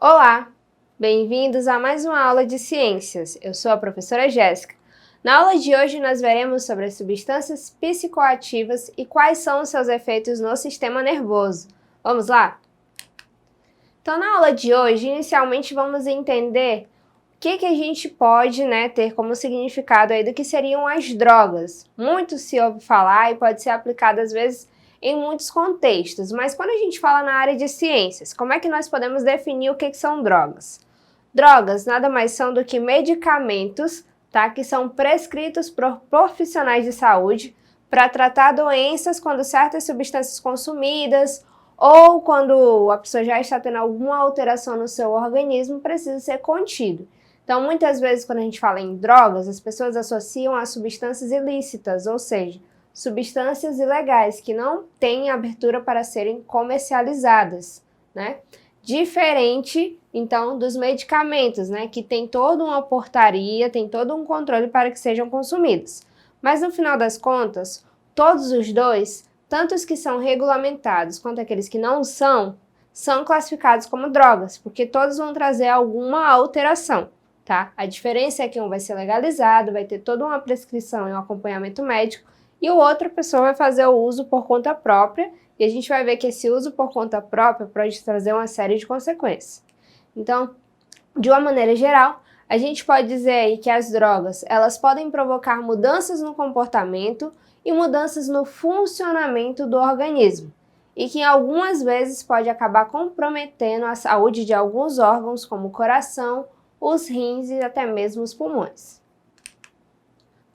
Olá, bem-vindos a mais uma aula de ciências. Eu sou a professora Jéssica. Na aula de hoje nós veremos sobre as substâncias psicoativas e quais são os seus efeitos no sistema nervoso. Vamos lá? Então, na aula de hoje, inicialmente vamos entender o que a gente pode, ter como significado aí do que seriam as drogas. Muito se ouve falar e pode ser aplicado às vezes em muitos contextos, mas quando a gente fala na área de ciências, como é que nós podemos definir o que são drogas? Drogas nada mais são do que medicamentos, que são prescritos por profissionais de saúde para tratar doenças quando certas substâncias consumidas ou quando a pessoa já está tendo alguma alteração no seu organismo, precisa ser contido. Então, muitas vezes, quando a gente fala em drogas, as pessoas associam a substâncias ilícitas, ou seja, substâncias ilegais que não têm abertura para serem comercializadas, Diferente, então, dos medicamentos, que tem toda uma portaria, tem todo um controle para que sejam consumidos. Mas, no final das contas, todos os dois, tanto os que são regulamentados quanto aqueles que não são classificados como drogas, porque todos vão trazer alguma alteração, A diferença é que um vai ser legalizado, vai ter toda uma prescrição e um acompanhamento médico, e o outro pessoa vai fazer o uso por conta própria, e a gente vai ver que esse uso por conta própria pode trazer uma série de consequências. Então, de uma maneira geral, a gente pode dizer aí que as drogas, elas podem provocar mudanças no comportamento e mudanças no funcionamento do organismo, e que algumas vezes pode acabar comprometendo a saúde de alguns órgãos, como o coração, os rins e até mesmo os pulmões.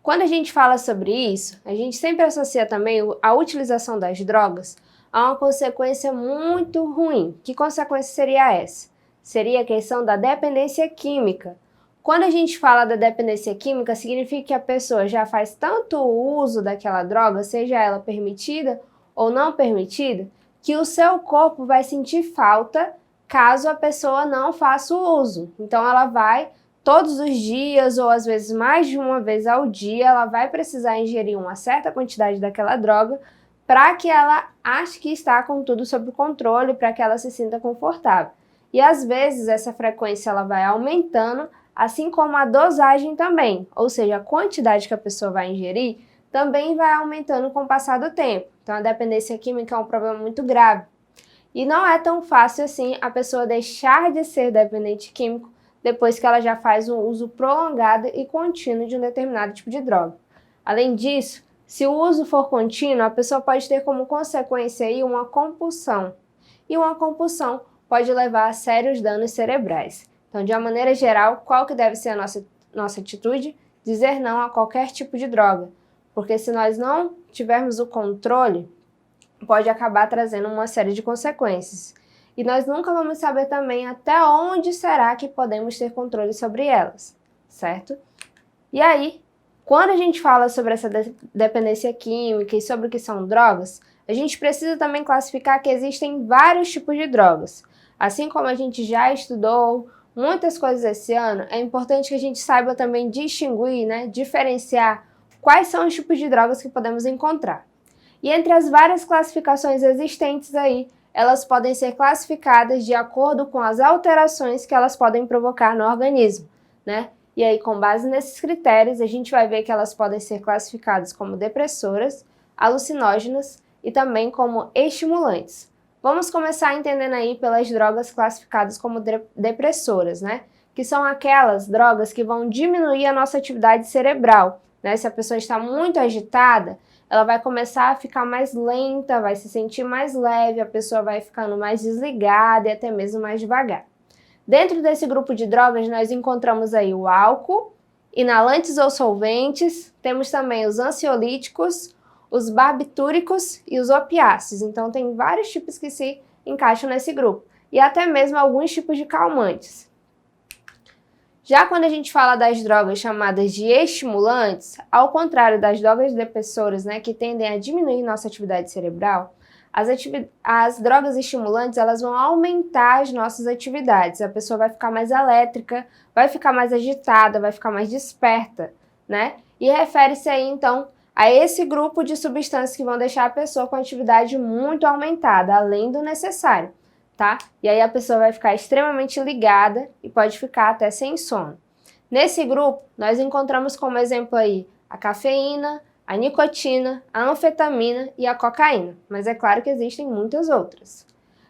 Quando a gente fala sobre isso, a gente sempre associa também a utilização das drogas a uma consequência muito ruim. Que consequência seria essa? Seria a questão da dependência química. Quando a gente fala da dependência química, significa que a pessoa já faz tanto uso daquela droga, seja ela permitida ou não permitida, que o seu corpo vai sentir falta caso a pessoa não faça o uso. Então ela vai todos os dias, ou às vezes mais de uma vez ao dia, ela vai precisar ingerir uma certa quantidade daquela droga para que ela ache que está com tudo sob controle, para que ela se sinta confortável. E às vezes essa frequência ela vai aumentando, assim como a dosagem também, ou seja, a quantidade que a pessoa vai ingerir também vai aumentando com o passar do tempo. Então a dependência química é um problema muito grave. E não é tão fácil assim a pessoa deixar de ser dependente químico depois que ela já faz um uso prolongado e contínuo de um determinado tipo de droga. Além disso, se o uso for contínuo, a pessoa pode ter como consequência aí uma compulsão. E uma compulsão pode levar a sérios danos cerebrais. Então, de uma maneira geral, qual que deve ser a nossa atitude? Dizer não a qualquer tipo de droga. Porque se nós não tivermos o controle, pode acabar trazendo uma série de consequências. E nós nunca vamos saber também até onde será que podemos ter controle sobre elas, certo? E aí, quando a gente fala sobre essa dependência química e sobre o que são drogas, a gente precisa também classificar que existem vários tipos de drogas. Assim como a gente já estudou muitas coisas esse ano, é importante que a gente saiba também distinguir, diferenciar quais são os tipos de drogas que podemos encontrar. E entre as várias classificações existentes aí, elas podem ser classificadas de acordo com as alterações que elas podem provocar no organismo, E aí, com base nesses critérios, a gente vai ver que elas podem ser classificadas como depressoras, alucinógenas e também como estimulantes. Vamos começar entendendo aí pelas drogas classificadas como depressoras, Que são aquelas drogas que vão diminuir a nossa atividade cerebral, Se a pessoa está muito agitada, ela vai começar a ficar mais lenta, vai se sentir mais leve, a pessoa vai ficando mais desligada e até mesmo mais devagar. Dentro desse grupo de drogas, nós encontramos aí o álcool, inalantes ou solventes, temos também os ansiolíticos, os barbitúricos e os opiáceos. Então, tem vários tipos que se encaixam nesse grupo, e até mesmo alguns tipos de calmantes. Já quando a gente fala das drogas chamadas de estimulantes, ao contrário das drogas depressoras, que tendem a diminuir nossa atividade cerebral, as drogas estimulantes elas vão aumentar as nossas atividades. A pessoa vai ficar mais elétrica, vai ficar mais agitada, vai ficar mais desperta, E refere-se aí, então, a esse grupo de substâncias que vão deixar a pessoa com a atividade muito aumentada, além do necessário. tá? E aí a pessoa vai ficar extremamente ligada e pode ficar até sem sono. Nesse grupo, nós encontramos como exemplo aí a cafeína, a nicotina, a anfetamina e a cocaína, mas é claro que existem muitas outras.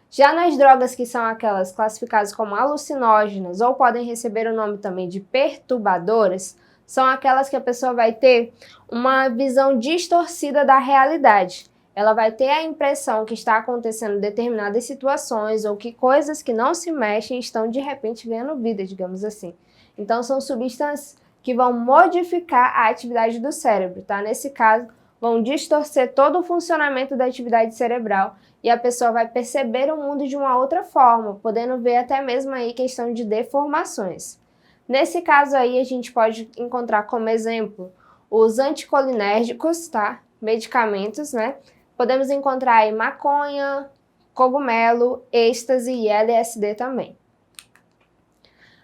Já nas drogas que são aquelas classificadas como alucinógenas ou podem receber o nome também de perturbadoras, são aquelas que a pessoa vai ter uma visão distorcida da realidade. Ela vai ter a impressão que está acontecendo determinadas situações ou que coisas que não se mexem estão de repente ganhando vida, digamos assim. Então são substâncias que vão modificar a atividade do cérebro, tá? Nesse caso, vão distorcer todo o funcionamento da atividade cerebral e a pessoa vai perceber o mundo de uma outra forma, podendo ver até mesmo aí questão de deformações. Nesse caso aí, a gente pode encontrar como exemplo os anticolinérgicos, tá? Medicamentos, né? Podemos encontrar aí maconha, cogumelo, êxtase e LSD também.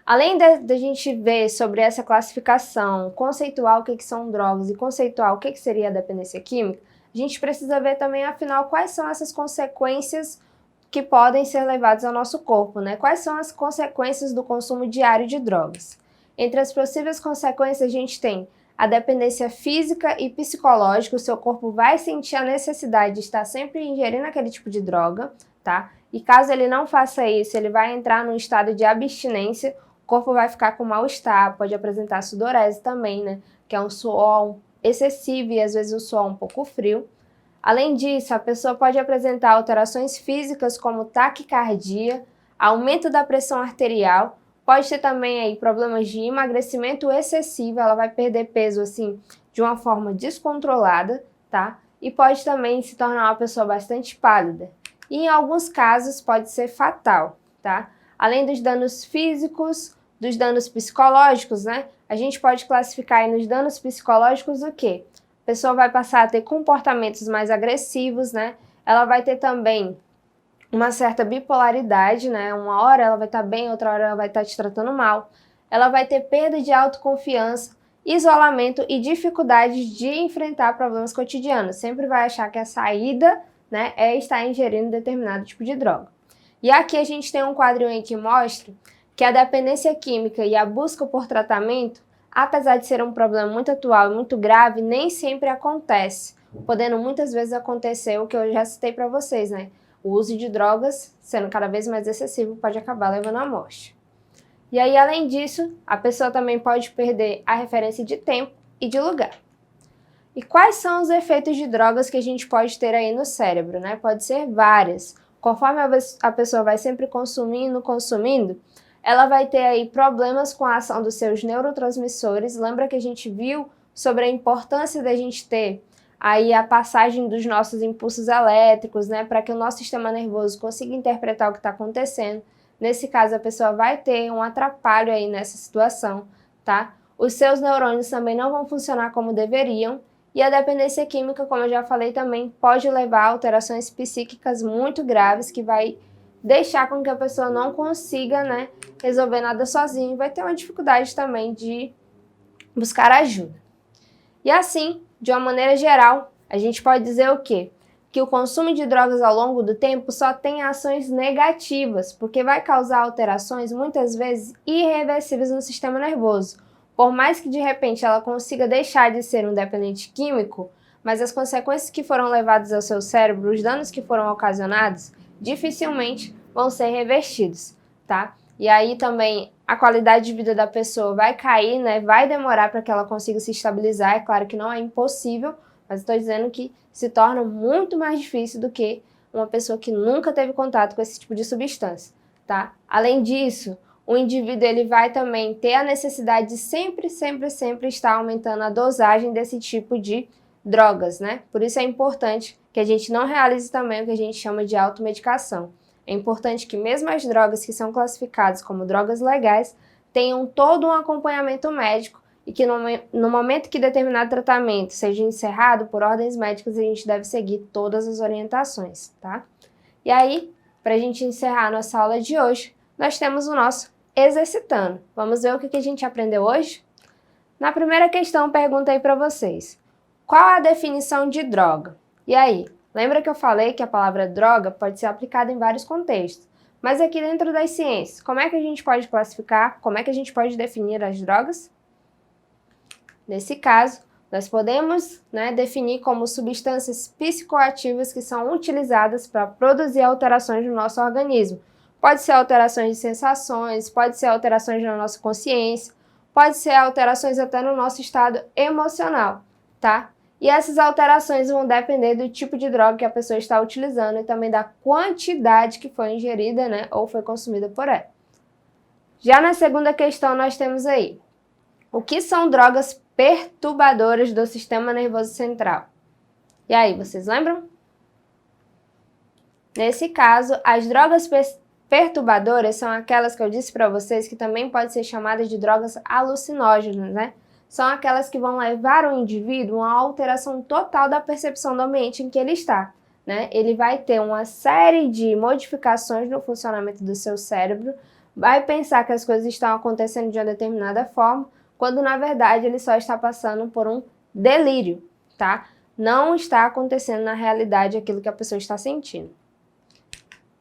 Além da gente ver sobre essa classificação, conceituar o que são drogas e conceituar o que seria a dependência química, a gente precisa ver também, afinal, quais são essas consequências que podem ser levadas ao nosso corpo, né? Quais são as consequências do consumo diário de drogas? Entre as possíveis consequências, a gente tem a dependência física e psicológica, o seu corpo vai sentir a necessidade de estar sempre ingerindo aquele tipo de droga, tá? E caso ele não faça isso, ele vai entrar num estado de abstinência, o corpo vai ficar com mal-estar, pode apresentar sudorese também, né? Que é um suor excessivo e às vezes um suor um pouco frio. Além disso, a pessoa pode apresentar alterações físicas como taquicardia, aumento da pressão arterial, pode ter também aí problemas de emagrecimento excessivo, ela vai perder peso assim de uma forma descontrolada, tá? E pode também se tornar uma pessoa bastante pálida. E em alguns casos pode ser fatal, tá? Além dos danos físicos, dos danos psicológicos, né? A gente pode classificar aí nos danos psicológicos o quê? A pessoa vai passar a ter comportamentos mais agressivos, né? Ela vai ter também uma certa bipolaridade, né? Uma hora ela vai estar bem, outra hora ela vai estar te tratando mal. Ela vai ter perda de autoconfiança, isolamento e dificuldade de enfrentar problemas cotidianos. Sempre vai achar que a saída, né, é estar ingerindo determinado tipo de droga. E aqui a gente tem um quadrinho aí que mostra que a dependência química e a busca por tratamento, apesar de ser um problema muito atual e muito grave, nem sempre acontece, podendo muitas vezes acontecer o que eu já citei para vocês, né? O uso de drogas, sendo cada vez mais excessivo, pode acabar levando à morte. E aí, além disso, a pessoa também pode perder a referência de tempo e de lugar. E quais são os efeitos de drogas que a gente pode ter aí no cérebro, né? Pode ser várias. Conforme a pessoa vai sempre consumindo, ela vai ter aí problemas com a ação dos seus neurotransmissores. Lembra que a gente viu sobre a importância da gente ter aí a passagem dos nossos impulsos elétricos, né, para que o nosso sistema nervoso consiga interpretar o que está acontecendo. Nesse caso, a pessoa vai ter um atrapalho aí nessa situação, tá? Os seus neurônios também não vão funcionar como deveriam, e a dependência química, como eu já falei também, pode levar a alterações psíquicas muito graves, que vai deixar com que a pessoa não consiga, né, resolver nada sozinha, e vai ter uma dificuldade também de buscar ajuda. E assim, de uma maneira geral, a gente pode dizer o quê? Que o consumo de drogas ao longo do tempo só tem ações negativas, porque vai causar alterações muitas vezes irreversíveis no sistema nervoso. Por mais que de repente ela consiga deixar de ser um dependente químico, mas as consequências que foram levadas ao seu cérebro, os danos que foram ocasionados, dificilmente vão ser revertidos, tá? E aí também a qualidade de vida da pessoa vai cair, né? Vai demorar para que ela consiga se estabilizar. É claro que não é impossível, mas estou dizendo que se torna muito mais difícil do que uma pessoa que nunca teve contato com esse tipo de substância, tá? Além disso, o indivíduo ele vai também ter a necessidade de sempre estar aumentando a dosagem desse tipo de drogas, né? Por isso é importante que a gente não realize também o que a gente chama de automedicação. É importante que mesmo as drogas que são classificadas como drogas legais tenham todo um acompanhamento médico e que no momento que determinado tratamento seja encerrado por ordens médicas, a gente deve seguir todas as orientações, tá? E aí, para a gente encerrar a nossa aula de hoje, nós temos o nosso exercitando. Vamos ver o que a gente aprendeu hoje? Na primeira questão, pergunta aí para vocês. Qual a definição de droga? E aí, lembra que eu falei que a palavra droga pode ser aplicada em vários contextos? Mas aqui dentro das ciências, como é que a gente pode classificar, como é que a gente pode definir as drogas? Nesse caso, nós podemos, definir como substâncias psicoativas que são utilizadas para produzir alterações no nosso organismo. Pode ser alterações de sensações, pode ser alterações na nossa consciência, pode ser alterações até no nosso estado emocional, tá? E essas alterações vão depender do tipo de droga que a pessoa está utilizando e também da quantidade que foi ingerida, ou foi consumida por ela. Já na segunda questão nós temos aí, o que são drogas perturbadoras do sistema nervoso central? E aí, vocês lembram? Nesse caso, as drogas perturbadoras são aquelas que eu disse para vocês que também podem ser chamadas de drogas alucinógenas, São aquelas que vão levar o indivíduo a uma alteração total da percepção do ambiente em que ele está, Ele vai ter uma série de modificações no funcionamento do seu cérebro, vai pensar que as coisas estão acontecendo de uma determinada forma, quando na verdade ele só está passando por um delírio, tá? Não está acontecendo na realidade aquilo que a pessoa está sentindo.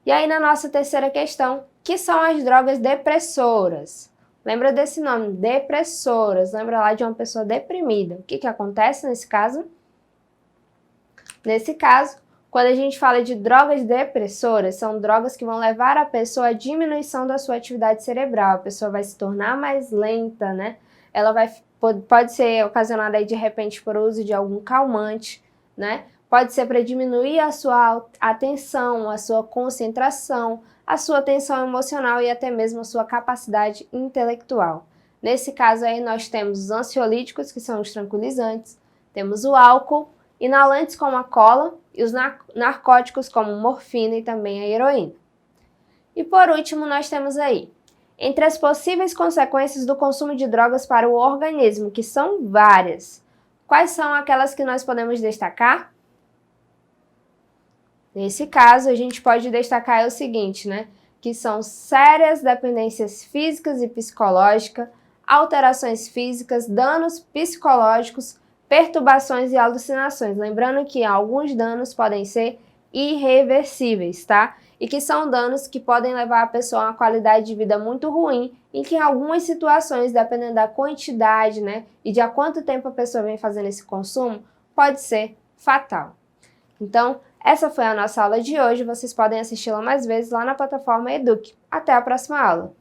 E aí na nossa terceira questão, que são as drogas depressoras? Lembra desse nome, depressoras, lembra lá de uma pessoa deprimida. O que acontece nesse caso? Nesse caso, quando a gente fala de drogas depressoras, são drogas que vão levar a pessoa à diminuição da sua atividade cerebral. A pessoa vai se tornar mais lenta, Ela pode ser ocasionada aí de repente por uso de algum calmante, Pode ser para diminuir a sua atenção, a sua concentração, a sua tensão emocional e até mesmo a sua capacidade intelectual. Nesse caso aí nós temos os ansiolíticos, que são os tranquilizantes, temos o álcool, inalantes como a cola e os narcóticos como morfina e também a heroína. E por último nós temos aí, entre as possíveis consequências do consumo de drogas para o organismo, que são várias, quais são aquelas que nós podemos destacar? Nesse caso, a gente pode destacar o seguinte, que são sérias dependências físicas e psicológicas, alterações físicas, danos psicológicos, perturbações e alucinações. Lembrando que alguns danos podem ser irreversíveis, tá? E que são danos que podem levar a pessoa a uma qualidade de vida muito ruim, e que em algumas situações, dependendo da quantidade, e de há quanto tempo a pessoa vem fazendo esse consumo, pode ser fatal. Então, essa foi a nossa aula de hoje. Vocês podem assisti-la mais vezes lá na plataforma Eduque. Até a próxima aula!